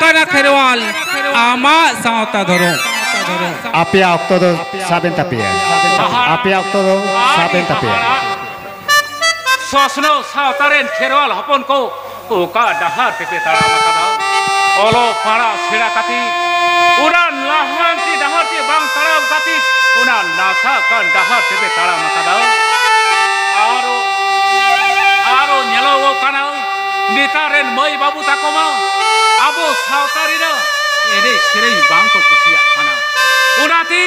Usara Kherwal Ama Sauta Dhoro Apia Octodo Saben Tapia Apia Octodo Saben Tapia Sosno Sautaren Kherwal Hapon ko Uka Dahar Tepe Tara Makada Olo Para Sirakati Uran Lahanti Dahati Bang Tara Gati Unan Nasa Kan Dahar Tepe Tara Makada Aro Nyelo Kana Nitaren Mai Babu Takoma Abo Sautarina Ene Sirei Bangko Kusia Kana Unati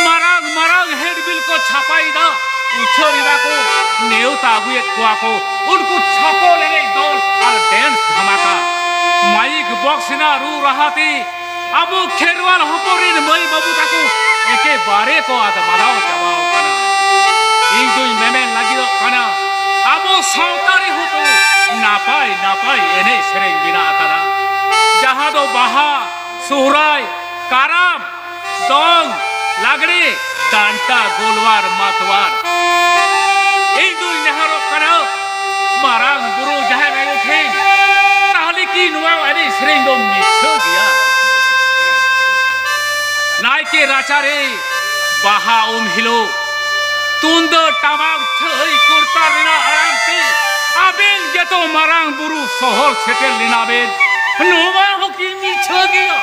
Marang Headbill ko Chapai da Uchorida ko Neuta Huet Kuako Unku Chapo Lene Dol Ar Dance Dhamaka Maik Boxina Ru Rahati Abu Kherwal Hoporin Mai Babu Taku Eke Bare ko Ada Madao Chabao Kana Indui Memen Lagido Kana Abu Sautari Hutu Napai Ene Sirei Bina Akara Jahado Baha Surai Karam Dong Lagri Tanta Gulwar Matwar Indul Neharo Kana Marang Guru Jahe Melukin Tahliki Nuwa Ene Sirei Dom Nichogia Naike Rachare Baha Hilo Tundo Tamang Chai Kurta Rina Aranti Aben Geto Marang Buru Sohor Setel Linaben Nuwa Hoki Nichogia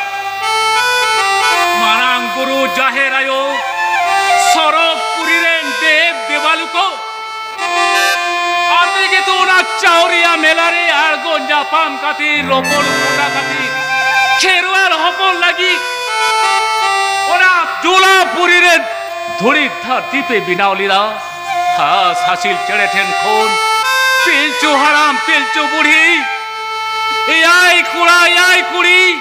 Marang Guru Jaherayo Sorok Puriren Dev Devaluko Ate Geto Na Chauria Melare Argon Japam Kati Lopol Kuta Kati Kherwal Hopol Lagi Ona Jula Puriren Thodi Dhati Pe Binaulida Ha Sasil Cherethen Khon Pilchu Haram Pilchu Budhi Yai Kuri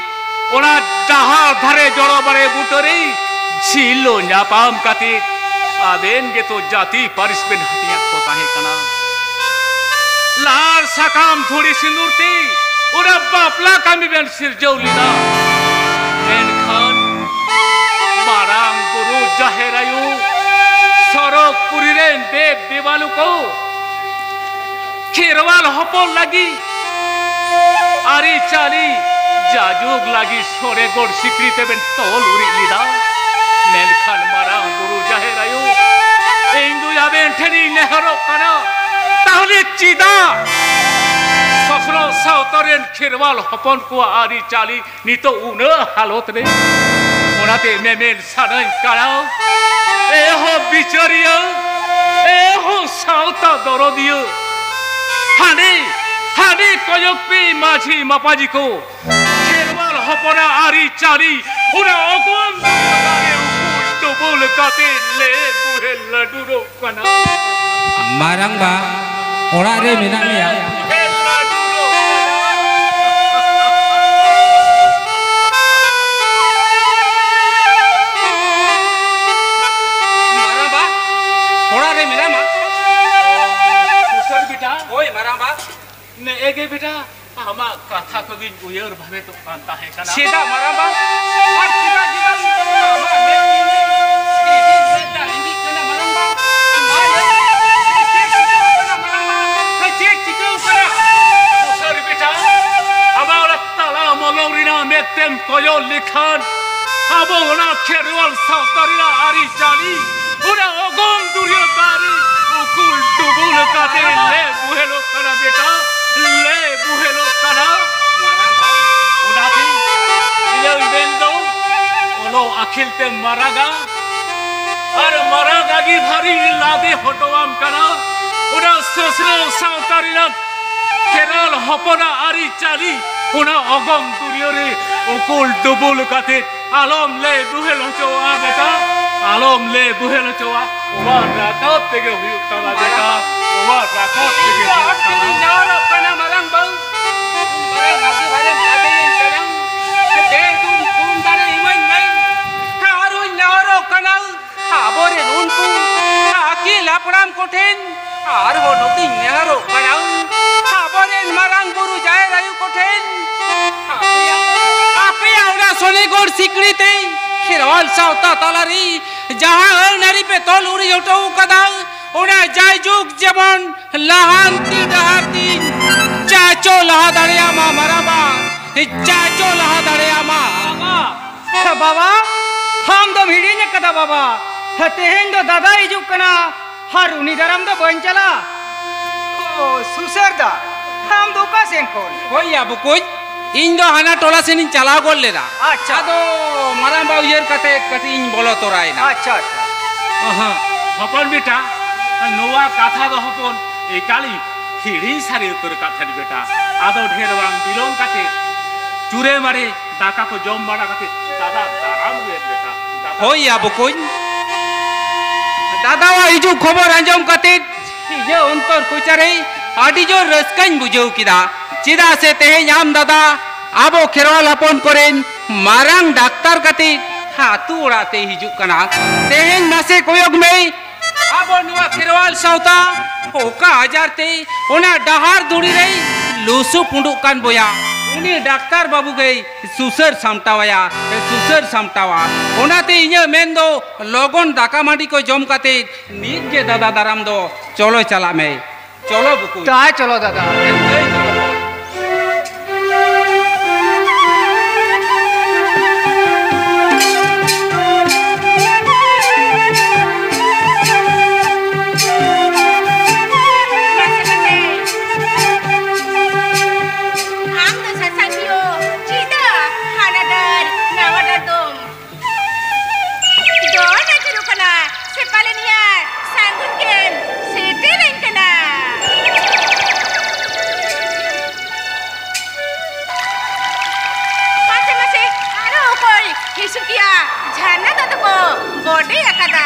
Ona Dahar Dhare Joro Bare Butore Chilo Nyapam Kati Aben Geto Jati Parisben Hatiya Kota Hai Kana Lar Sakam Thodi Sindurti Ona Bapla Kami Ben Sirjaulida En Khan Marang Guru Jaherayu Sorok Puriren Dev Devaluko Kherwal Hopol Lagi Ari Chali Jajug Lagi Sore God Sikrite Ben Tol Uri Lida Nelkhan Marang Guru Jaherayu Indu Yaben Theni Neharo Kana Tahli Chida Sosno Sautaren Kherwal Hopon Ko Ari Chali Nito Una Halot Ne Onate Memen Sanan Kana Eho Bicharia Eho Sauta Dorodio Hani Koyokpi Machi Mapajiko Kherwal Hopona Ari Chari Una Ogom Tubul Kate Le Buhel Laduro Kana Marangba Orare Minamia Marangba Orare Minama Kusar Bita Oi Marangba Ne ege beta ama katha ko gin uyar bhave to kanta hai kana sida maramba ar sida jiban ama mekin beta indi kana maramba ma check kana usar beta amara tala molorina metem koyo likhan abo ona Kherwal Sautarina ari jali una ogom duryo bari ukul dubul kate le buhelo kana beta Le buhelo kana Udati Ilal bendo Olo akhil te maraga Ar maraga gi bhari lade hotoam kana Uda sosro Sautarina Kherwal Hopona Ari Chali Una ogom duriore Ukul dubul kate Alom le buhelo choa beta Alom le buhelo choa Uma rakat tege huyuk tala beta Uma rakat tege huyuk tala Kana marang bang marang lagi bareng labein kadang gede tum bare iwan ngai haru nyaro kanal habore nunku aki lapram koten ar hono tin nyaro kanal habore marang Guru Jaherayu koten ape aura sone gor sikrite Kherwal Sauta talari jaha nari pe tol uri jotau kadang Una Jayjuk Jemon Lahanti Daharti Chacho Lahadaria Maraba चाचो लहा दाड़े आमा बाबा हम दो हिड़ीने कदा बाबा तेहेन दो दादा हिजुक कना हर उनी दरम दो बन चला ओ सुसर दा हम दो का सेन कोन होय या बुकुज इन दो हाना टोला सेन चला गोल लेदा अच्छा तो मारा बा उयर कते कति इन बोलो तोराय ना अच्छा अच्छा हपन बेटा नोवा कथा दो हपन एकाली हिड़ी सारी उतर कथा बेटा आदो ढेर बांग बिलोंग कते चूरे मारे दाका को जम बाड़ा कते दादा दाराम हुए बेटा होय या बुकुज दादा वा हिजु खबर अंजम कते ये अंतर कुचारे आडी जो रस्काइन बुझौ किदा चिदा से तेहे नाम दादा आबो खेरवाल हपन करेन मारांग डाक्टर कते हातु उड़ाते हिजु कना तेहे नासे कोयोग में आबो नुआ खेरवाल सावता ओका हजार ते ओना डहार दुड़ी रही लुसु पुंडुक कान बोया उनी डाक्टर बाबू गई सुसर सामटावाया सुसर सामटावा ओनाते इᱧ मेंदो लोगन दाका मांडी को जम काते नीत के दादा दाराम दो चलो चला में चलो बुकु ता चलो दादा झरना दादा को बॉडी अकदा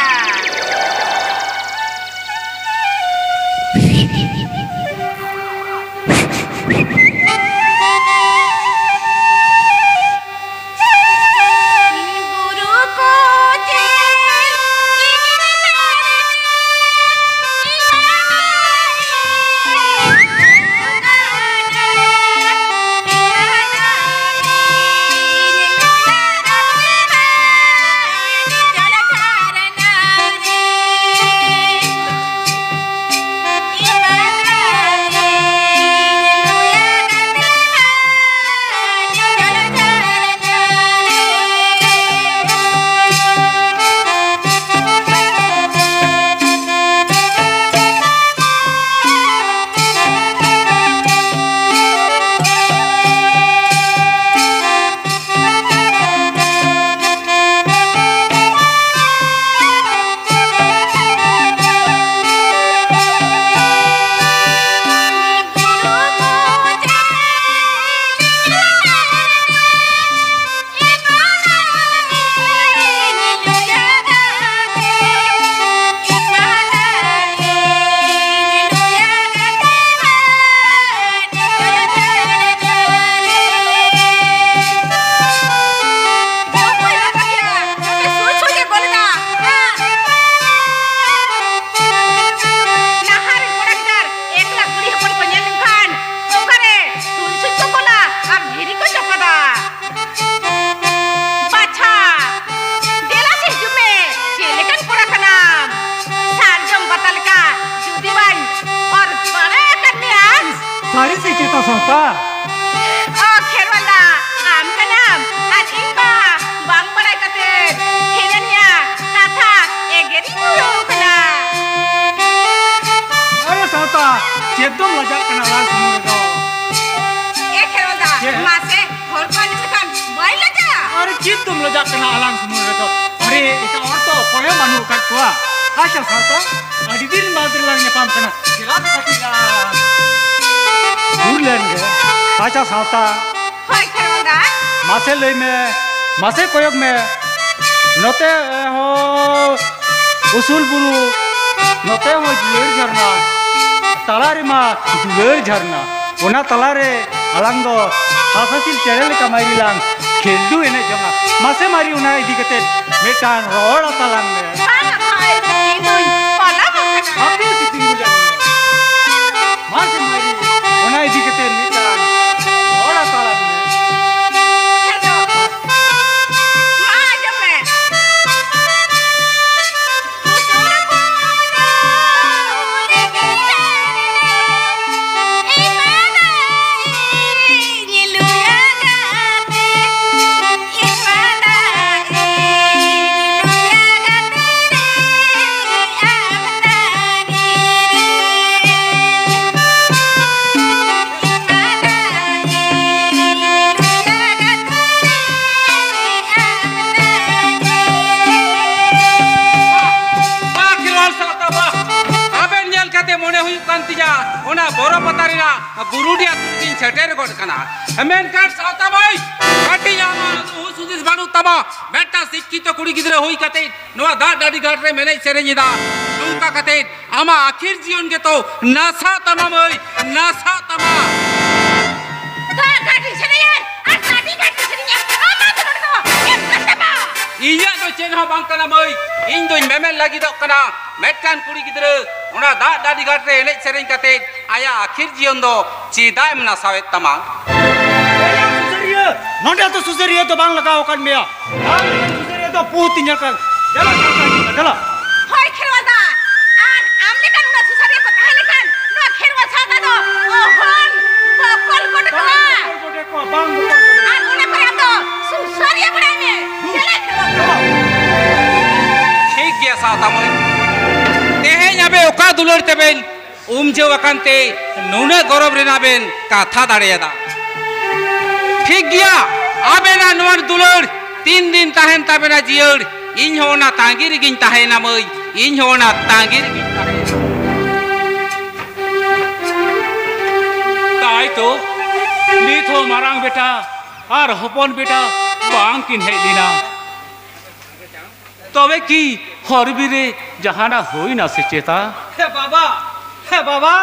चेतम लजक कना लाल सुनो दो ए खेरोदा मासे होर पानी सकान बाई लजा अरे चेतम लजक कना आलांग सुनो दो अरे इता और तो पळे मानु काट कोआ आशा साता अडी दिन मादर लांग नेपाम कना किरात काटिला दूर लेंगे आशा साता होय खेरोदा मासे लई में मासे कोयक में नोते हो उसूल बुरु नोते हो जियर झरना तलारे मा दुलर झरना ओना तलारे अलांग दो हासासिल चेरेल का मारी लांग खेलदु एने जमा मासे मारी उना इदी कते मेटान रोड तलांग में हां भाई इदुई पाला बखना आपे कितिंगु जाने मासे मारी ओना इदी कते मेटान रोड तलांग में हेलो मां जमे Hãy subscribe cho kênh Ghiền Mì Gõ để không bỏ lỡ बुरुडिया तुर्किन सेटेर गोड कना मेनकार सावता भाई काटी आमा सुदिस बानु तबा बेटा शिक्षित कुड़ी गिदरे होई कते नवा दा दादी घाट रे मेने सेरेनिदा नूका कते आमा आखिर जीवन के तो नासा तमा मई नासा तमा दा गाटी सेरिया आ गाटी गाटी सेरिया आमा तो एमतबा इया तो चेन हो बांग कना मई इन दोइन मेमेल लगी दो कना मेटकान कुड़ी गिदरे ओना दा दादी घाट रे एने सेरेन कते आया आखिर जीवन दो चिदाय मना सावे तमा नोंडे तो सुसरिया तो बांग लगाओ kan मेया सुसरिया तो पूती nyakal चला होय खेरवादा आन आमने kan ना सुसरिया को कहले kan नो खेरवा छाता दो ओहन बकल कोटका बांग आन ओने पर हम तो सुसरिया बनाए में चले खेरवा ठीक गया साता मई तेहे न्याबे ओका दुलर तेबेन उमजे वकानते नुने गौरव रेनाबेन काथा दाड़ेदा ठीक गया आबेना नोर दुलर 3 दिन ताहेन ताबेना जियर इन होना तांगिर गिन ताहेना मई इन होना तांगिर गिन ताहेना ताई तो नीत हो मारांग बेटा और हपन बेटा बांग किन हेलिना तबे की हरबिरे जहाना होई ना से चेता हे बाबा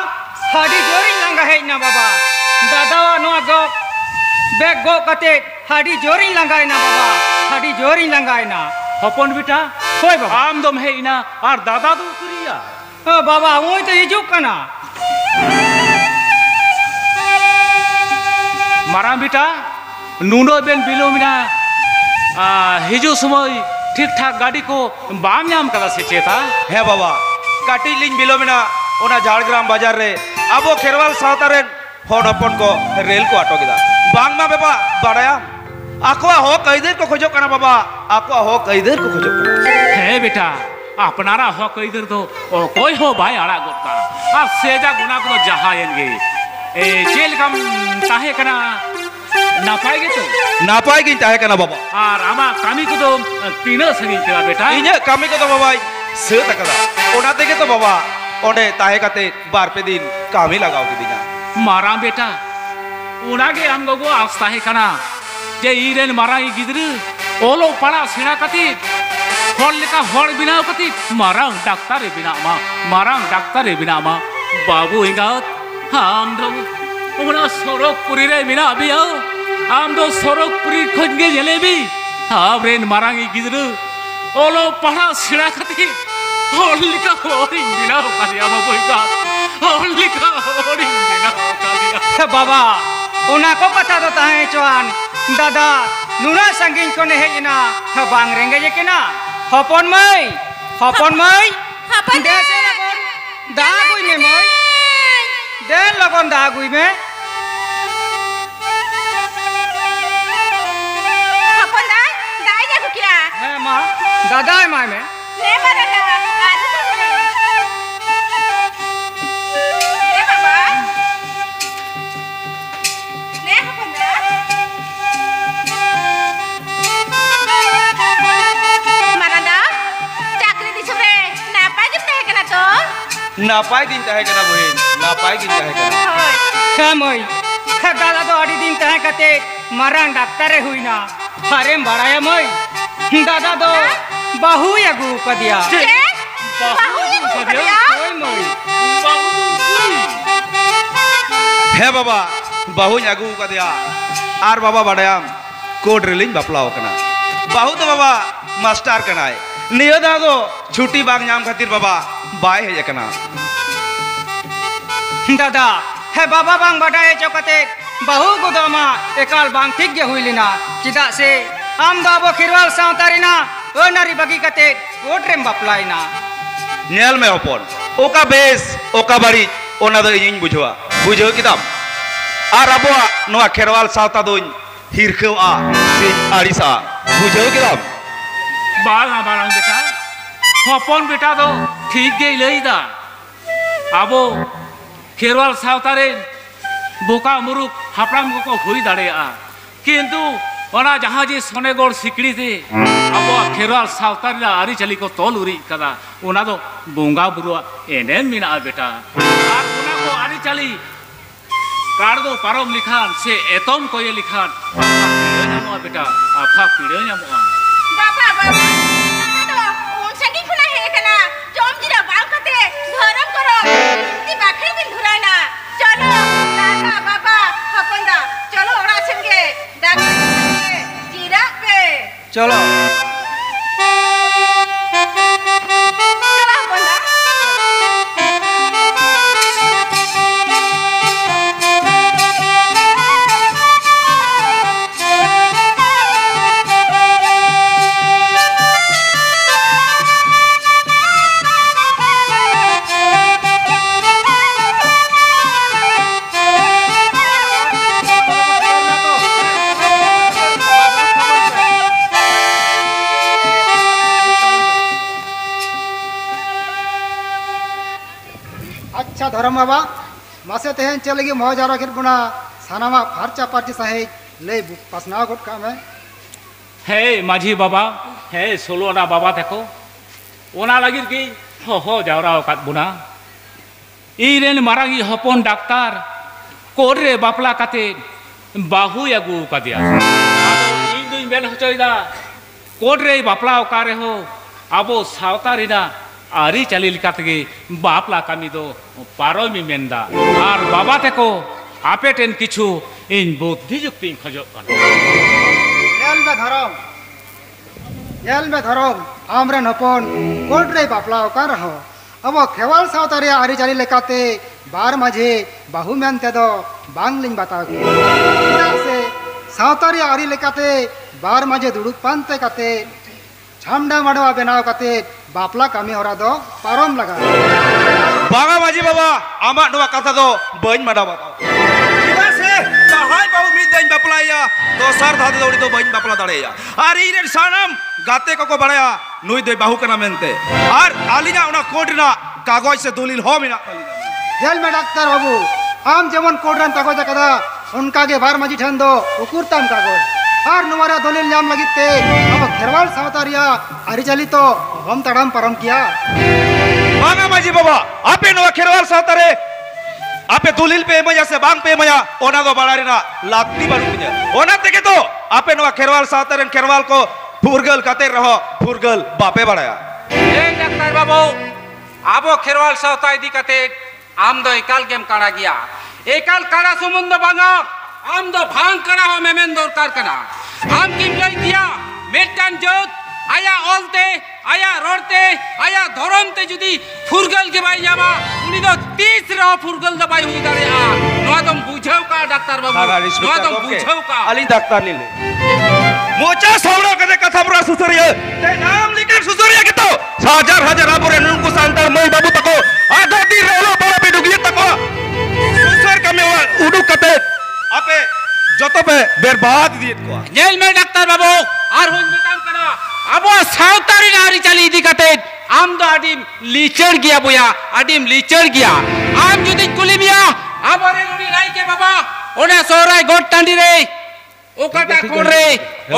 हाडी जोरी लंगा है ना बाबा दादा नो गो बैग गो कते हाडी जोरी लंगाय ना बाबा हाडी जोरी लंगाय ना हपन बेटा होय बाबा आम दम हेइना और दादा दो करिया हो बाबा ओई तो हिजुक कना मारांग बेटा नुनो बेन बिलोमिना हिजु समय ठीक ठाक गाड़ी को बाम नाम कदा से चेता हे बाबा काटी लिंग बिलोमिना ओना झाड़ग्राम बाजार रे अबो खेरवाल सावता रे हड़पन को रेल को आटो गिदा बांग मा बाबा बड़ाया आकवा हो कैदेर को खोजो कना बाबा आकवा हो कैदेर को खोजो कना हे बेटा अपनारा हो कैदेर तो ओ कोई हो भाई आड़ा गोटा आ सेजा गुना को जहायन गे ए जेल कम ताहे कना ना पाएगे तो ना पाएगी ताहे कना बाबा और आमा कामी को तो तीनो संगी तेरा बेटा इने कामी को तो बाबा से तकदा ओना तेगे तो बाबा ओंडे ताहे कते बार पे दिन कामी लगाओ के दिना मारा बेटा उनागे हम लोगो आस्ता है कना जे इरेन मारा ई गिदर ओलो पड़ा सेना कति हर लेका हर बिना कति मारा डाक्टर बिना मा बाबू हिंगात हम दो उना सरक पुरी रे बिना बिया हम दो सरक पुरी खोजगे जलेबी हम रेन मारा ई गिदर ओलो पड़ा सेना कति हर लेका हर बिना कदिया बाबू हिंगात हर लेका हर बिना कदिया बाबा उना को कथा तो ताहे चोआन दादा नुना संगिन को ने हेना बांग रेंगे जे केना हपन मई हपन दे से लगन दा गुई में मई दे लगन दा गुई में हपन दाई जा कुकिया है मां दादा है मां में ले मारा दादा आज ले बाबा ले हपन मारादा चाकरी दिसरे ना पाई जब तहे कना तो ना पाए दिन ताहे कना बहन ना पाए दिन ताहे कना है मई है दादा तो अड़ी दिन तहे कते मरण डॉक्टर हुई ना अरे बड़ाया मई दादा तो बहु यगु कदिया बाहु ये कदिया ओय मई हे बाबा बहु यागू का दिया आर बाबा बड़ायाम कोड रेलिंग बापलाओ कना बहु तो बाबा मास्टर कना है नियो दादो छुट्टी बाग नाम खातिर बाबा बाय है कना दादा है बाबा बांग बटाए चौकते बहु गुदमा एकाल बांग ठीक गे हुईलिना चिदा से आम दाबो खिरवाल सावतारिना ओ नारी बगी कते कोटरेम बापलाइना नेल में हपन ओका बेस ओका बड़ी ओना दो इᱧ बुझवा बुझो किताब आर अबवा नोआ खेरवाल सावता दोñ हिरखवा से आड़िसा बुझो किताब बाला बालांग बेटा हपन बेटा दो ठीक गे लईदा आबो खेरवाल सावतारे बोका मुरुक हापराम को हुई दाड़ेया किंतु ओना जहां जे सोनेगढ़ सिकड़ी से अब खेरवाल सावतारी आरी चली को तोल उरी कदा ओना दो बोंगा बुरुआ एनेन मिना बेटा आर ओना को आरी चली कार दो पारम लिखान से एतम कोये लिखान पीड़े नामोआ बेटा आफा पीड़े नामोआ बाबा बाबा तो संगी खुना है कना जॉम जिरा बाल कते धरम करो ती बाखरी दिन धुराना चलो दादा बाबा हपंदा चलो ओरा संगे डाक्टर जिरा पे चलो अच्छा धर्म बाबा मासे तेहन चल लगी मौज आरो खेर बुना सानामा फारचा पार्टी साहे ले पासना गोट का में हे माझी बाबा हे सोलोना बाबा देखो ओना लगिर की हो जावरा कात बुना इरेन मारागी हपन डाक्तार कोड रे बापला काते बाहु यागु कादिया आदो इन दुई मेन होचोइदा कोड रे बापला ओकारे हो आबो सावतारिना आरी चली लिकातगे बापला कामी दो पारोमी मेंदा आर बाबा तेको आपे टेन किछु इन बुद्धि युक्ति खजो येल में धरम आमरे नपन कोड रे बापला ओकार हो अब खेवाल सावतारी आरी चली लेकाते बार माझे बाहु मेनते दो बांगलिन बताओ से सावतारी आरी लेकाते बार माझे दुड़ुक पानते काते छामडा मडवा बनाव काते बापला कामी होरा दो पारम लगा बागा माझी बाबा आमा नवा कथा दो बइन माडा बताओ चिदा से जहाय बाबू मी दिन बापलाया दोसर धादे दौड़ी तो बइन बापला दड़ेया आर इरे सानम गाते को बड़ाया नुई दे बाहु कना मेनते आर आलिना उना कोडना कागज से दलील हो मिना जेल में डॉक्टर बाबू आम जेमन कोडरन कागज कदा उनका के बार माझी ठन दो उकुरताम कागज आर नुमारा दलील नाम लगिते अब खेरवाल सावतारिया आरी चली तो हम तड़म परम किया बागा माझी बाबा आपे नवा खेरवाल सावतारे आपे दलील पे मया से बांग पे मया ओना दो बड़ारीना लात्ती बानुकिया ओना तेके तो आपे नवा खेरवाल सावतारेन खेरवाल को फुरगल काते रहो फुरगल बापे बड़ाया ए डॉक्टर बाबू आबो खेरवाल सावता इदी काते आम दो एकाल गेम काड़ा गया एकाल काड़ा सुमुंद बांगा आम दो भांग करा हो मेमेन दरकार कना आम किम लई दिया मेटान जोत आया ओलते आया रोडते आया धरमते जुदी फुरगल के बाई जामा उनी दो 30 रहो फुरगल द बाई हुई दारे आ नोआ तुम बुझाओ का डॉक्टर बाबू नोआ तुम बुझाओ का अली डॉक्टर लीले मोचा सौड़ा कदे कथा पुरा सुसरिया ते नाम लिखे सुसरिया के तो हजार हजार आपुरे नुनको सांतार मई बाबू तको आधा दी रोलो बड़ा पे डुगिए तको सुसर का मेवा उडु कते आपे जतो पे बर्बाद दियत को जेल में डॉक्टर बाबू आर हुन मिटान करा अबो सावतारी नारी चली दी कते आम दो आदिम लीचड़ गया बुया आदिम लीचड़ गया आम जुदी कुली बिया आबरे नुनी लाई के बाबा ओने सोराय गोट टांडी रे ओकाटा कोन रे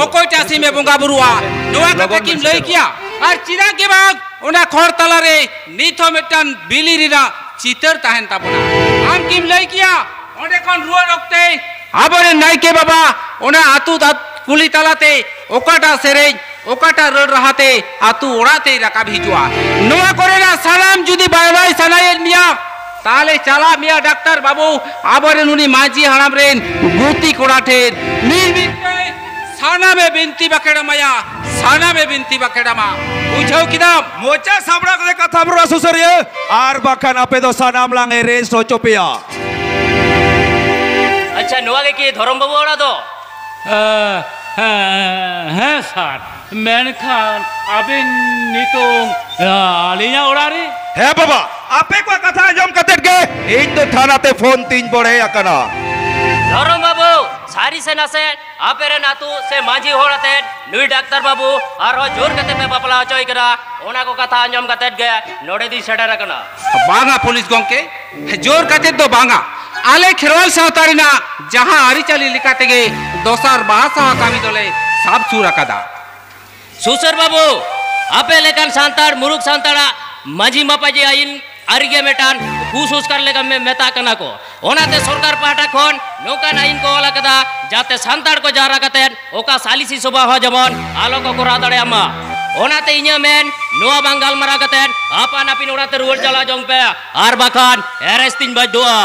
ओको चासी में बोंगा बुरुआ नोआ कते किम लई किया आर चिरा के बाग ओना खोर तला रे नीथो मिटान बिली रिना चितर ताहेन ताबना आम किम लई किया ओने कोन रुआ रखते आबरे नाई के बाबा ओना आतु कुली तलाते ओकाटा सेरे ओकाटा रड रहाते आतु ओड़ाते रका भिजुआ नोआ करेना सलाम जुदी बाय बाय सनाये मिया ताले चला मिया डॉक्टर बाबू आबरे नुनी माजी हणाम रेन गुती कोड़ाठे मीर बिनते साना में बिनती बकेड़ा माया साना में बिनती बकेड़ा मा बुझाओ किदाम मोचा साबड़ा कदे कथा पुरा सुसरिया आर बाखान आपे दो सानाम लांगे रे सोचोपिया अच्छा नुआ के की धरम बाबू ओड़ा दो हैं सर मेनखान अबिन नितों आलिया ओड़ा रे है बाबा आपे को कथा जम कतेट गे इन तो थाना ते फोन तीन पड़े अकना धरम बाबू सारी से नसे आपे रे नातू से माजी होड़ते नुई डॉक्टर बाबू आरो जोर कते पे बापला चोय करा ओना को कथा अंजम कतेट गे नोडे दी सेडर अकना बांगा पुलिस गोंके जोर कते दो बांगा आले खेरवाल सावतारिना जहां आरी चली लिकाते गे दोसर बासा कामी दोले साब चूरा कदा सुसर बाबू आपे लेकन सांताड़ मुरुक सांताड़ा माजी मापाजी आइन आरिगे मेटान खुश कर लेगा मैं मेता कना को ओनाते सरकार पाटा खन नौका नाइन को वाला कदा जाते सांताड़ को जारा कतेन ओका सालिसी सभा हो जमन आलो को कोरा दड़े अम्मा ओनाते इन्या मेन नोआ बांगाल मरा कतेन आपा नापिन ओनाते रुवल चला जोंग पे आर बाखान एरेस्टिन बजुआ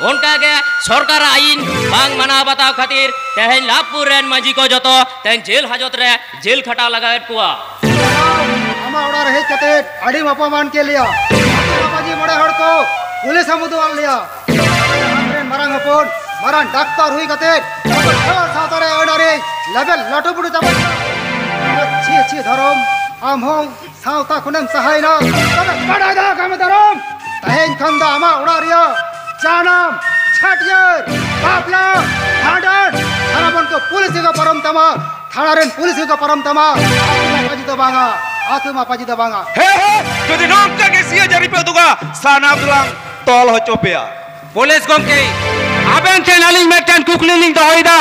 उनका के सरकार आइन बांग मना बताओ खातिर तेहन लाभपुर रेन मांझी को जतो तेहन जेल हाजत रे जेल खटा लगाए कुआ हमा ओड़ा रहे कते आड़ी अपमान के लिया बाबाजी मोड़े हड़ को पुलिस हम उदवाल लिया हमरे मरंग हपोन मरन डाक्टर हुई कते खेवाल सावतारे ओडारे लेवल लटो बुडु जाबो छी छी धरम आम हो सावता खुनम सहाय ना तबे बड़ा दा काम धरम तहेन खंदा हमा ओड़ा रिया जानम छाटियर बापला हाडर हराबन को पुलिस का परम तमा थानारेन पुलिस का परम तमा आतमा पाजी दबांगा आतमा पाजी दबांगा हे जदि नोंका के सिया जरी पे दुगा साना दुलांग तोल हो चोपेया पुलिस गमके आबेन थे नालिंग मेटन कुकलिंग दोइदा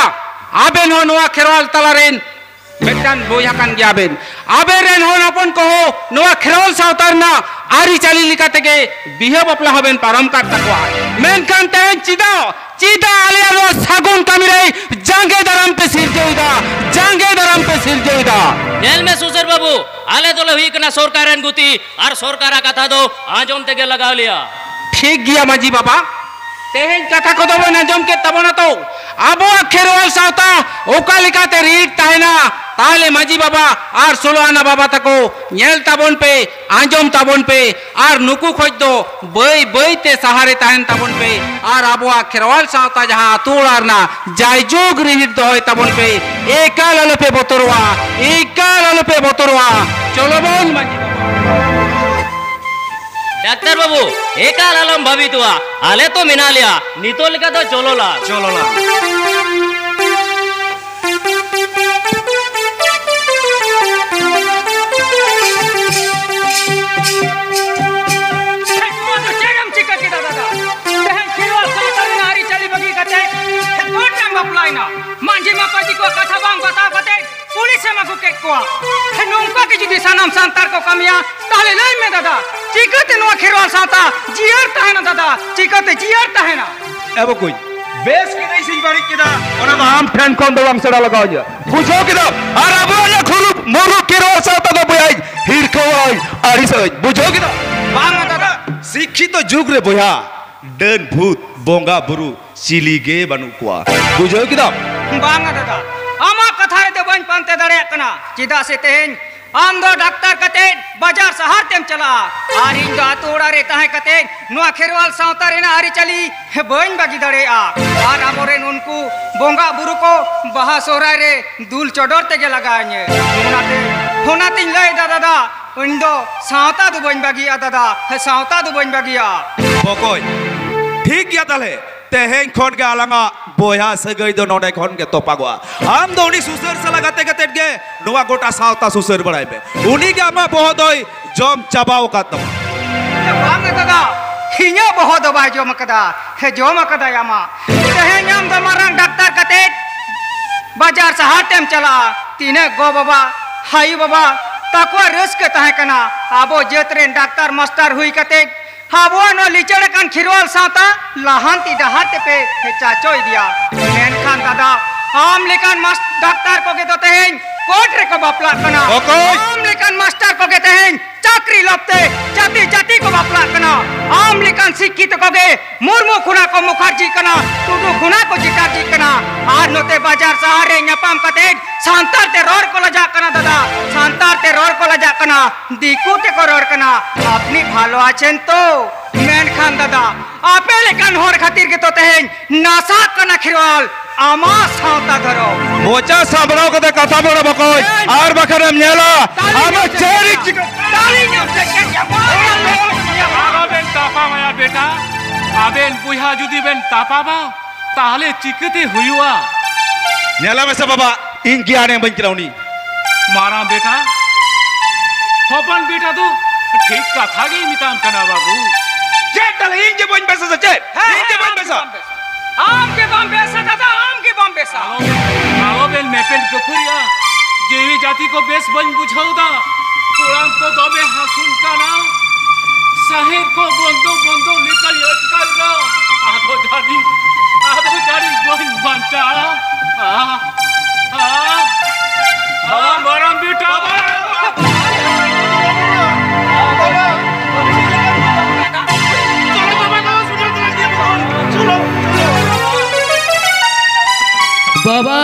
आबेन हो नोआ खेरवाल तलारेन मेटन बोया कान ग्याबेन आबेरेन हो अपन को नोआ खेरवाल सावतारना आरी चाली लिकाते के बिहे बपला हबेन पारम काट तकवा मेन कान तेन चिदा चिदा आलिया रो सागुन कामिरे जांगे दरम पे सिर देउदा जांगे दरम पे सिर देउदा जेल में सुसर बाबू आले तो हुई कना सरकारेन गुती और सरकारा कथा दो आजम तेगे लगा लिया ठीक गया माजी बाबा तेहेन कथा को दो ना जम के तबना तो आबो खेरवाल सावता ओका लिकाते रीट ताहेना ताले माजी बाबा आर सोलोआना बाबा तको नेल ताबन पे आंजम ताबन पे आर नुकु खोज दो बई बई ते सहारे ताहेन ताबन पे आर आबो खेरवाल सावता जहां तोड़ार ना जायजोग रीट दो ताबन पे एकाल अलपे बोतरवा चलो बोल माजी बाबा डॉक्टर बाबू एकाल आलम भाभी तुआ आले तो मिना लिया नितोल का तो चलोला मांझी मापाजी को कथा बांग बता बते पुलिस से मगु के को नोंका के जुदी सनम संतार को कमिया ताले ले में दादा चिकते नो खेरवाल साता जियर ता है ना दादा चिकते जियर ता है ना एबो कोई बेस के नहीं सिंह बाड़ी किदा ओना आम फैन कोन दवाम सड़ा लगाओ जा बुझो किदा और अब ये खुलु मोरु खेरवाल साता तो बुआई हिर खवाई आरी सज बुझो किदा बांग दादा शिक्षित तो जुग रे बोया डन भूत बोंगा बुरु सिलीगे बनु कुआ बुझो किदा बांग दादा आमा कथा रे बन पानते दड़े कना चिदा से तेन आम दो डॉक्टर कते बाजार शहर तेम चला आर इन दो तोड़ा रे ताहे कते नुआ खेरवाल सावता रे ना आरी चली बन बागी दड़े आर आमोरेन उनको बोंगा बुरु को बहा सोहराय रे दूल चोडोर तेगे लगाए होनाते लय दादा इन दो सावता दु बन बागी दादा सावता दु बन बागी बकोय ठीक गया ताले तेहें खन के आलंगा बोया सगई दो नोडे खन के तोपागवा हम दो उनी सुसर सला गते गते गे नुवा गोटा सावता सुसर बड़ाई पे उनी के आमा बहुत होई जम चबाओ का तम बांग दादा हिया बहुत बाय जम कदा हे जम कदा यामा तेहें नाम द मारंग डॉक्टर कते बाजार से हाटेम चला तीने गो बाबा हाई बाबा ताको रिस्क ताहे कना आबो जेतरेन डॉक्टर मास्टर हुई कते हाबो नो लिचड़ कान खिरवाल साता लहांती डहाते पे चाचोई दिया मेन खान दादा आम लेकान मस्त डॉक्टर को के दोते हैं कोट रे को बापला कना आम लेकान मास्टर को कहते हैं चाकरी लपते जाति जाति को बापला कना आम लेकान शिक्षित को गे मुर्मू खुना को मुखर्जी कना टुडू खुना को जिताजी कना आर नोते बाजार सहारे न्यापाम कते सांतार ते रोर को लजा कना दादा सांतार ते रोर को लजा कना दिकू ते को रोर कना अपनी भालो आछेन तो मेन खान दादा आपे लेकान होर खातिर के तो तेहेन नासा कना खिरवाल आमा सावता धरो मोचा साबराव कते कथा बड़ा बकोय आर बखरम नेला आमा चेरिक ताली न्याम से आबेन तापा माया बेटा आबेन बुहा जुदी बेन तापा बा ताहले चिकते हुआ नेला में से बाबा इन गियाने बंचराउनी मारा बेटा होपन बेटा तो ठीक कथा गे मिताम कना बाबू चेट तले इन जे बन बेसा चेट इन जे बन बेसा आम के बम बेसा दादा आम के बम बेसा आओ बेन मेपेन गफुरिया जेवी जाति को बेस बन बुझाउदा कुरान तो दबे हासुन का ना Sahir ko bondo likal atkal na. Ado jadi goin banca. Maram beta. Baba.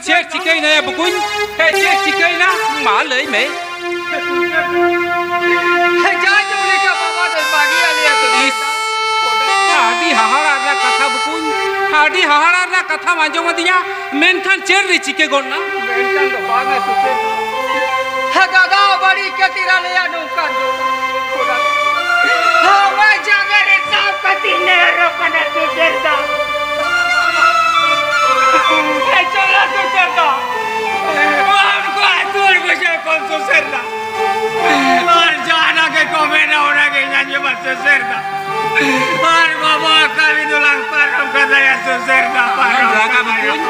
Cek cikai na ya bukun. Cek cikai na malai me. Jangan mereka bawa dan bagi alia tu. Hadi haharar na katha bukun. Hadi haharar na katha manjo madinya. Menkan cer ri cike gonna. Mentan tu bangga suci. Hagada bari ketira liya nungkan tu. Hawa jangan resau katine rokana sucerda. Echola sucerda. Aku atur bisa kon sucerda. और जाना के कोमेना होना के जाने बस सुसरदा और बाबा कभी तो लगता है हम कर रहे हैं सुसरदा Raga bukun.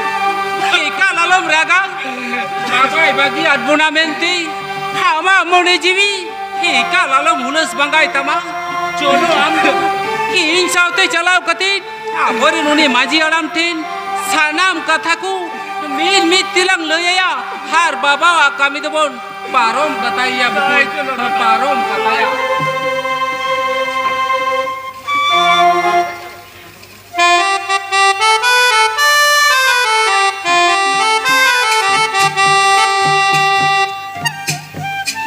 Ika lalom raga. Bagai bagi adbunamenti. Hama mone jiwi. Ika lalom hulus bangai tama. Jono amdo. King saute chalau katit. Abori nuni maji alam tin. Sanam kataku. Mit tilang loyaya. Har baba kami dobon. Parom kataya bukun. Parom kataya.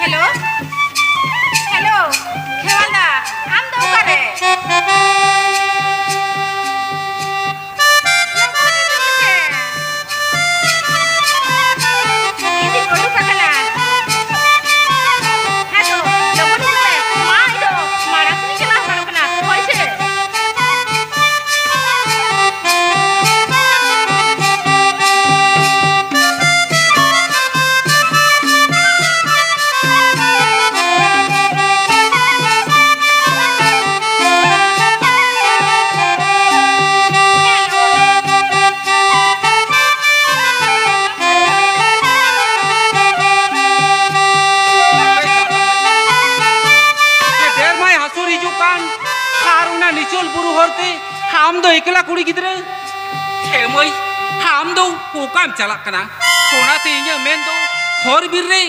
Hello hello खेवालदा हम दो करे ini kodu kakana hato lobon dule ma ido maras ni kena kana hoise निचोल बुरु होते हम दो एकला कुड़ी गिद्रे हेमई हम दो कोकाम चला कना सोनाते इया मेन दो हर बिरे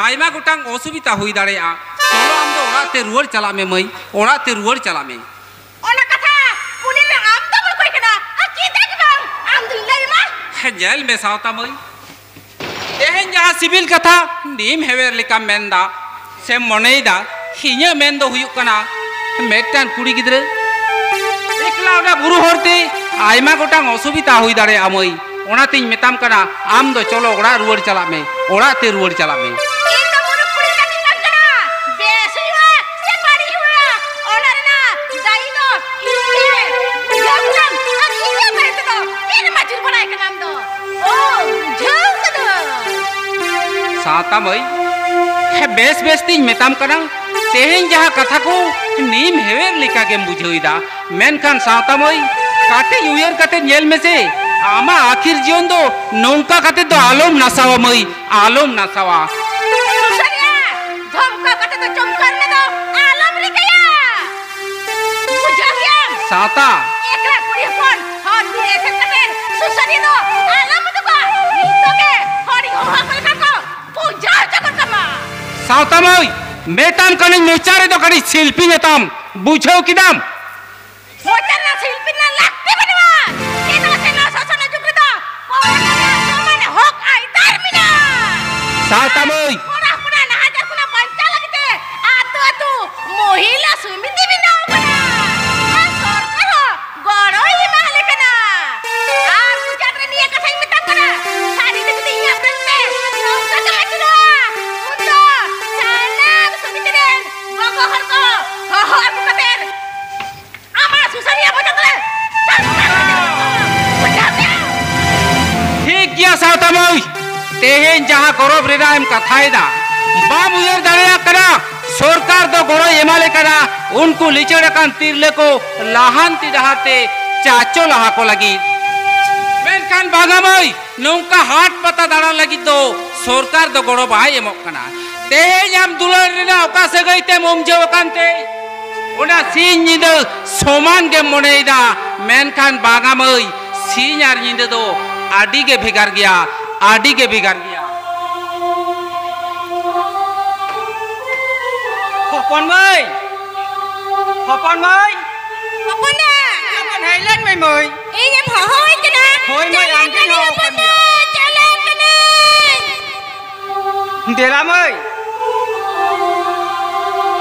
आयमा गोटांग असुविधा हुई दाड़ेया चलो हम दो ओराते रुवर चला में मई ओराते रुवर चला में ओना कथा पुनी में आम तो बड़ कोई कना आ की देख बांग आम दिल्ली मा जेल में सावता मई एहन जहां सिविल कथा नीम हेवेर लिका मेंदा से मनेदा हिया मेन दो हुयु कना मेटान कुड़ी गिद्रे एकला ओना बुरु होरते आयमा गोटांग असुविधा हुई दाड़े आमई ओनातिन मेताम कना आम दो चलो ओड़ा रुवर चला में ओड़ाते रुवर चला में इन तो बुरु कुड़ी का की कना बेस हुआ से बड़ी हुआ ओना रे ना दाई दो इसे जबरम आ इसे बैठ दो इन मजूर बनाए का नाम दो ओ झंग दो साता मई हे बेस बेस तिन मेताम कना तेहें जहाँ कथा को नीम हेवेर लिका के बुझोइदा मेनखान सावता मई काटे उयर काटे नेल में से आमा आखिर जीवन दो नौका काटे तो आलोम नासावा मई आलोम नासावा सुसरिया धमका कटे तो चमकर में दो आलम रिकया बुझा गया साता एकला कुड़ी फोन हां दिए से कटे सुसरी दो आलम तो का नीतो के हरी हो कोई का पूजा जगत कमा सावता मई मेताम कने नेचारे तो कड़ी शिल्पी नेताम बुझो की दाम मोचना शिल्पी ना लगते बनवा केना से ना शासन जुगदा पोरा समान हक आई धर्मिना सावता मई पोरा पुना ना हजार पुना पंचा लगते आतु महिला समिति भी ना बना आ सरकार गड़ई मालिक ना आ गुजरात रे निये कथाई में तक करा सारी देखते इया प्रश्न नौका का मचना उतो साना समिति रे गगहर को हहर पुकतेर आमा सुसरिया बचतले ठीक किया सावता मई तेहें जहाँ गौरव रेना एम कथाएदा बाम उयर दाड़िया करा सरकार दो गड़ो एमाले करा उनको लिचड़ाकान तिरले को लाहांती डहाते चाचो लाहा को लगी मेनखान बागामाई नौका हाट पता दाड़ा लगी दो सरकार दो गड़ो बाय एमोक कना तेहें हम दुलार रेना ओका सगैते मुमजो कानते ओना सीन निदो समान के मोनेदा मेनखान बागामाई सीन आर निदो दो आडी के भेगार गया आडी के भेगार गया Hopon mai, hopon mai, Hopon na. hopon hai lên mai mai. Ini em hohoi kena. Hoi mai ang kena hopon dia. Jalan kena. Dela mai,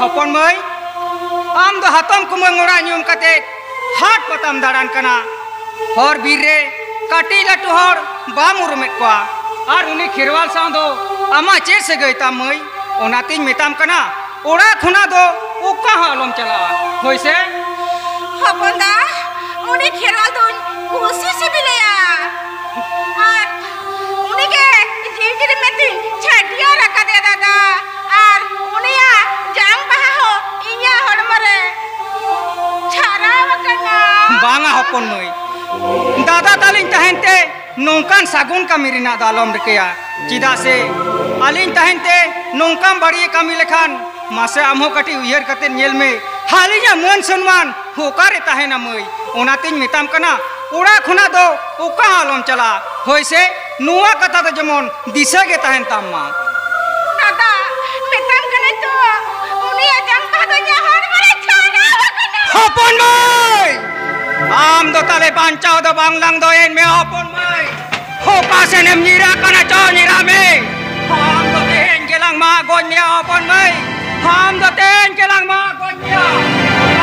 hopon mai. Am do hatam kumang ngora nyum kate hat patam daran kena. Hor birre, kati latu hor bam urumet kwa. Ar uni khirwal sando ama cer segai tam mai. Onatin metam kena. ओरा खुना दो उका हालम चला होइसे Hopon da. Uni Kherwal तो कोशिश से भी लिया. और uni के जीवन में तीन छटिया रखा दे दादा. और uni या जांग बहा हो इन्या हर मरे. छारा वकना. बांगा हपन मई दादा तालिन तहनते नौकान सागुन का मिरिना दालम रकेया चिदा से आलिन तहनते नौकाम बड़ी कमी लेखान मासे आमहो कटी उयर कते नेल में हालिया मन सम्मान होकारे तहना मई ओनातिन मिताम कना उड़ा खुना दो उका हालम चला होइसे नुआ कथा तो जमन दिशा के तहन ताम्मा दादा मिताम कने तो uni या जांग बहा तो इन्या हर मरे छारा वकना. हपन मई आम दो ताले बांचाओ दो बांगलांग दो एन में हपन मई होका से नेम निरा कना चो निरा में हम दो तेन केलांग मा गोन्या हपन मई हम दो तेन केलांग मा गोन्या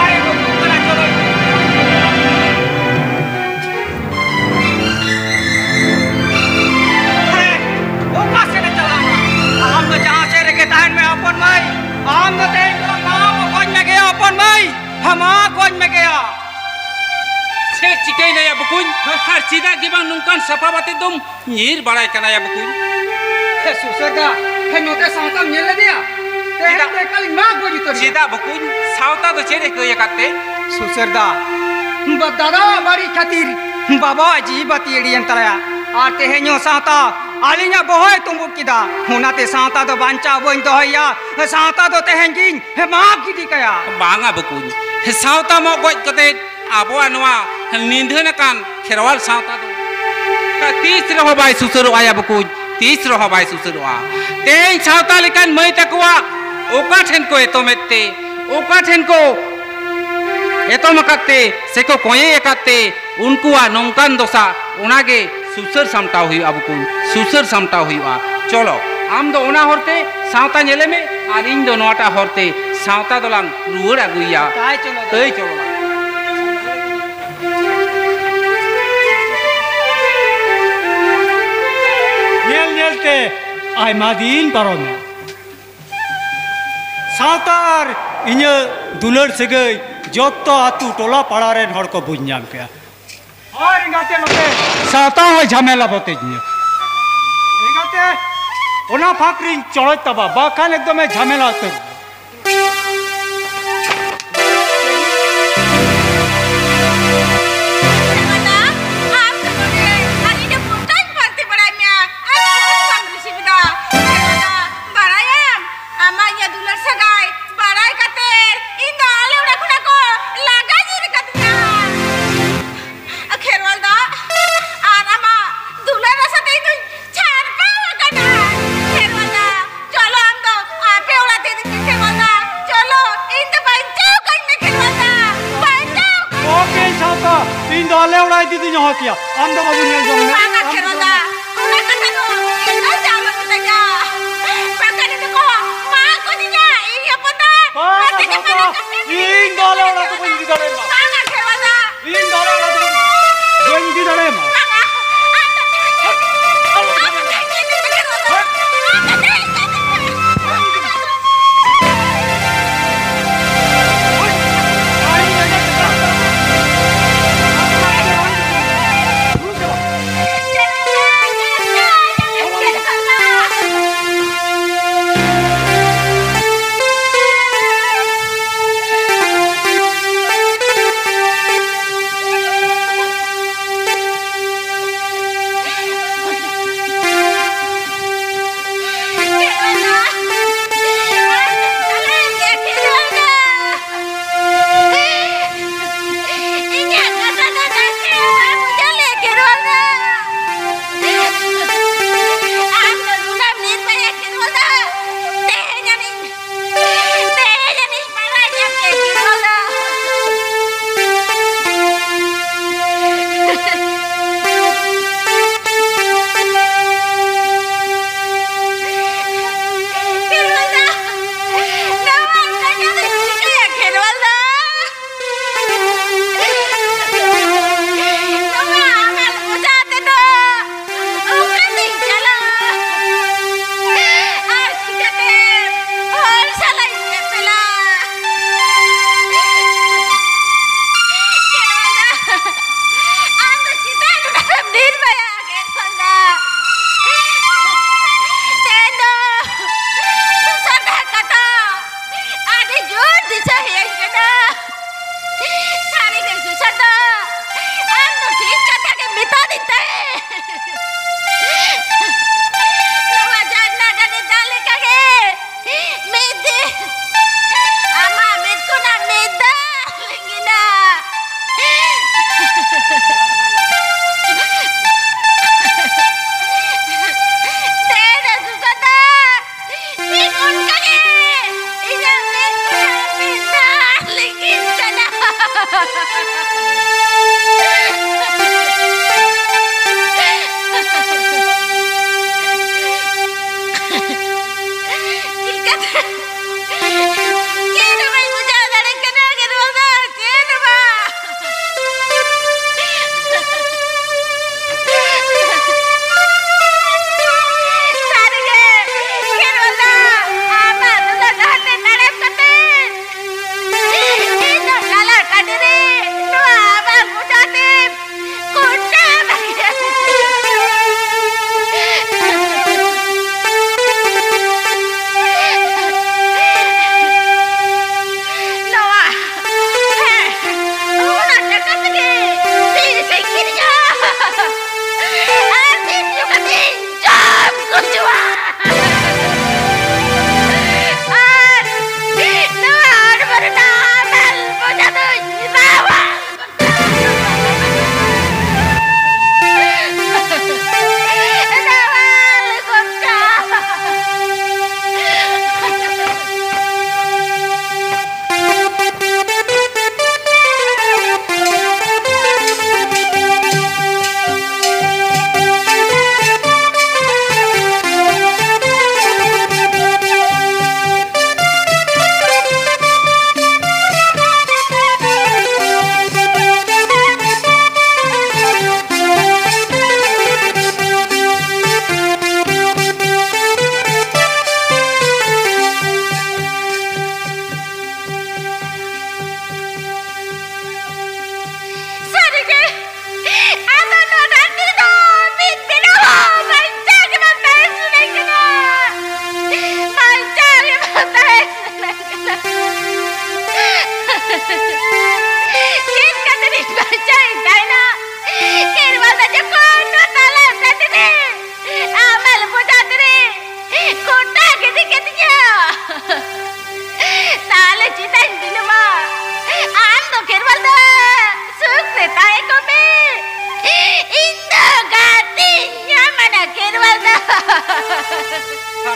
आई को कना चलो होका से ने चला हम तो जहां से रखे तान में हपन मई हम दो तेन केलांग मा गोन्या गया हपन मई हम गोन में गया से चिकई ना या बुकुन हर चिदा गिबांग नुकान सफा बाते तुम नीर बड़ाई कना या बुकुन हे सुसदा हे नोते सावताम नेले दिया तेरा ते कल मा गोजी तो चिदा बुकुन सावता तो चेरे को ये काते सुसरदा दादा बारी खातिर बाबा जी बतियड़ी अंतराया आते हे न्यो सावता आलिया बहोय तुमबु किदा होनाते सावता तो बांचा बोइन तो हया सावता तो तेहंगिन हे मा किदी कया बांगा बुकुन हे सावता मो गोज कते आबोआ नवा निंधन कान खेरवाल सावता दो का तीस रहो बाय सुसरो आया बुकुन तीस रहो बाय सुसरो आ तेन सावता लेकान मई तकवा ओका ठेन को एतो मेते ओका ठेन को एतो मकते सेको कोये एकाते उनको आ नौकान दोसा उनागे सुसर सामटाव हुई बुकुन सुसर सामटाव हुआ चलो आम दो ओना होरते सावता नेले में आर इन दो नोटा होरते सावता दोलांग रुवर आगुइया ताई चलो तई चलो नेल नेलते आय मादीन पारोन सावतार इन्य दुलर सगै जोतो आतु टोला पाड़ा रे हड़ को बुझ नाम के और इंगाते नते सावता हो झमेला बते इंगाते ओना फाकरिन चलत तबा बाखान एकदम झमेला तो ले उड़ाई दी तुझे होतिया हम तो बाबू ने जोंग में पाका खेरोदा उना कथा तो इतना जाम तया पाका ने तो को मां को दिया ये पता पाका इन डॉलर उड़ा तो कोई दी दड़े मां पाका खेरोदा इन डॉलर उड़ा तो कोई दी दड़े मां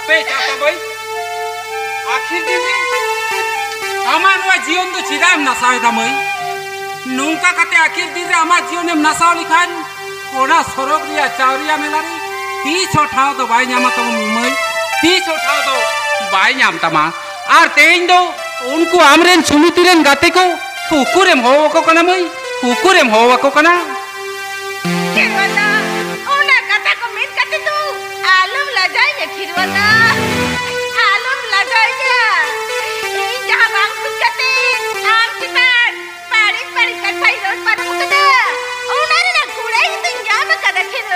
hape chata boy akhir din ama noa jion do chidam nasai da moi nungka kate akhir din re ama jion em nasau likhan ona sorok ria chauria melari ti chotha do bai nyama to moi ti chotha do bai nyam tama ar tein do unku amren sumitiren gate ko hukurem ho ko kana moi hukurem ho ko kana खिरवाला ओना कथा को मिन कते तू आलम लजाई ने खिरवाला आलम लजाई जा ए जहां बांग सुकते आम चितान पाड़ी पाड़ी कथाई रोड पर मुकदा ओना रे ना गुड़ाई तो जाम कदा खिर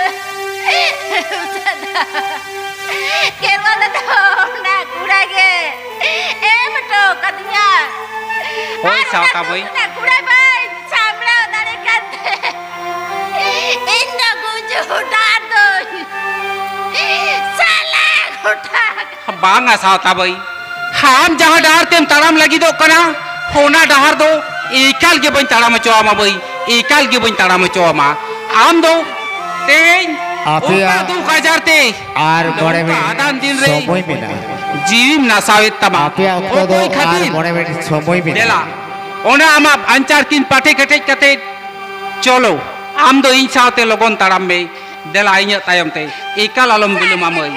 खिरवाला तो ना गुड़ा गे ए मटो कदिया ओय साका भाई ना गुड़ा भाई सामरा दारे करते Indah guju dado, salah udah. Bangga sauta boy, ham jahar dahar tem taram lagi do kana, hona dahar do, ikal ke boy taram coa ma boy, ikal ke boy taram coa ma, am do, ten, Apia, tu kajar te, ar bore me, adan din re, somoy mina. jim nasawit tama, Apia okto do, ar bore me somoy mina. Dela, ona ama ancar kin pate kate, cholo. Am do in saate logon taram me dela inya tayam te ikal alam bilum amoy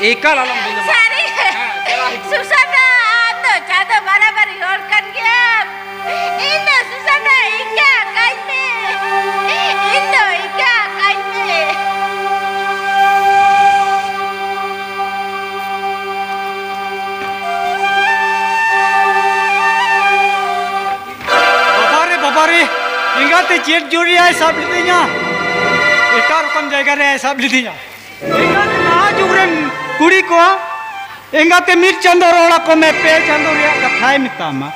ikal alam bilum Sari, Susana, ando cada barabari orkan gap. Indo Susana ika kaine, Indo ika kaine. Babare, ingat jet juri ay sab lidinya. Itar kam jaga re sab lidinya. Ingat na jugren kuri ko. Ingat mir chandor ola ko me pe chandor ya kathai mitama.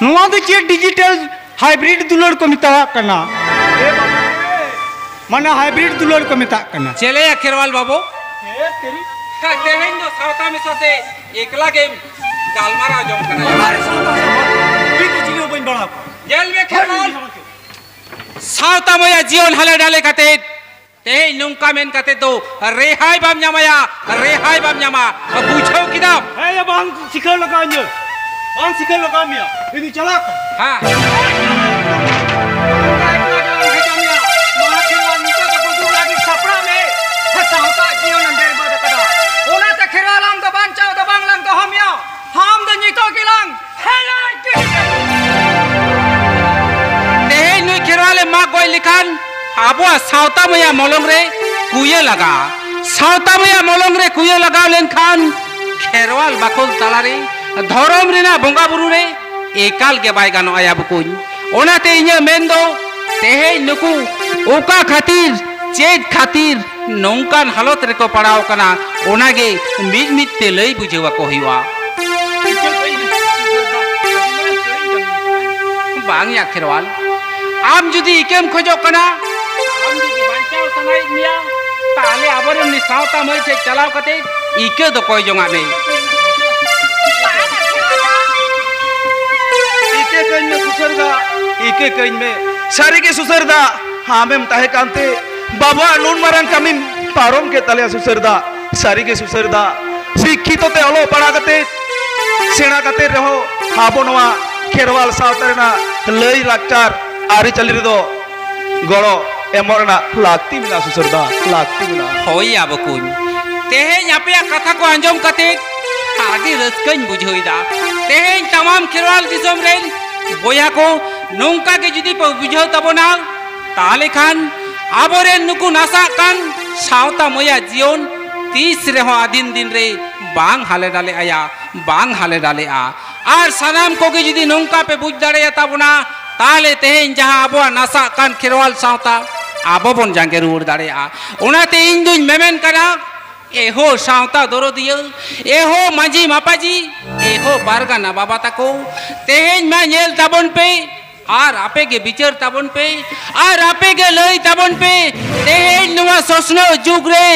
Nuwa to jet digital hybrid dulor ko mitawa kana. Mana hybrid dulor ko mita kana. चले अखिरवाल बाबू तेरी देहें जो साउता में सोते एकला game गालमारा जों करना हमारे साथ भी तो जियो बन बड़ा जेल में अखिरवाल साउता में जीवन हले डाले कते ते नुंका मेन कते तो रेहाई बाम न्यामा पूछो किताब है ये बांग सिखल लगान्यो बांग सिखल लगामिया ini celak हाँ लिखान अब साउता मैया मलंग रे कुये लगा साउता मैया मलंग रे कुये लगा लेनखान खेरवाल बाकुल तलारे धरम रेना बंगा बुरु रे एकाल के बाय गानो आया बुकुन ओनाते इnya मेंदो तेहे नुकु ओका खातिर चेत खातिर नौकान हालत रे को पड़ाव कना ओनागे मिज मिज ते लई बुझेवा को हिवा बांग या खेरवाल आम जुदी इकेम खोजो कना आम जुदी बांचाव संगाई मिया ताले आबरे नि साउता मई से चलाव कते इके तो कोई जोंगा में इके कइन में सुसरदा इके कइन में सारी के सुसरदा हामेम ताहे कांते बाबा नून मारंग कमिन पारोम के तले सुसरदा सारी के सुसरदा शिक्षित ते अलो पड़ा कते सेना कते रहो आबो नवा खेरवाल साउतरना लई लाक्चार आरी चली रे दो गड़ो एमरना लागती मिला सुसरदा लागती मिला होई आबो कुन तेहे यापया कथा को अंजम कते आदि रसकन बुझोइदा तेहे तमाम खेरवाल दिसम रेन बोया को नौका के जुदी प बुझो तबना ताले खान आबोरे नुकु नासा कान साउता मोया जीवन 30 रेहो आदिन दिन रे बांग हाले डाले आया बांग हाले डाले आ आर सनाम को के जुदी नौका पे बुझ दाड़े तबना ताले तेहें जहां आबो नासा कान खेरवाल साउता आबो बन जांगे रुड़ दाड़े आ ओनाते इन दुन मेमेन करा एहो साउता दोरो दियो एहो मांझी मापाजी एहो बारगा ना बाबा तको तेहें मैं नेल तबन पे आर आपे के बिचर तबन पे आर आपे के लई तबन पे तेहें नुवा सोसनो जुगरे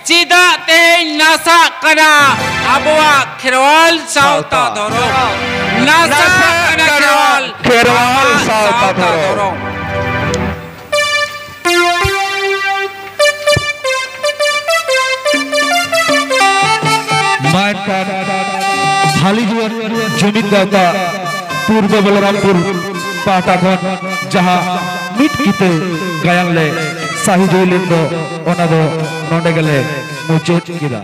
चिदा तेहें नासा करा आबोआ खेरवाल साउता दोरो नासा करा खेरवाल साउता दोरो मान का हाली जुमित गावता पूर्व बलरामपुर पाटा खन जहां मिट किते गायन ले साही जोइलेन दो ओना दो नोंडे गेले मुचाद किदा।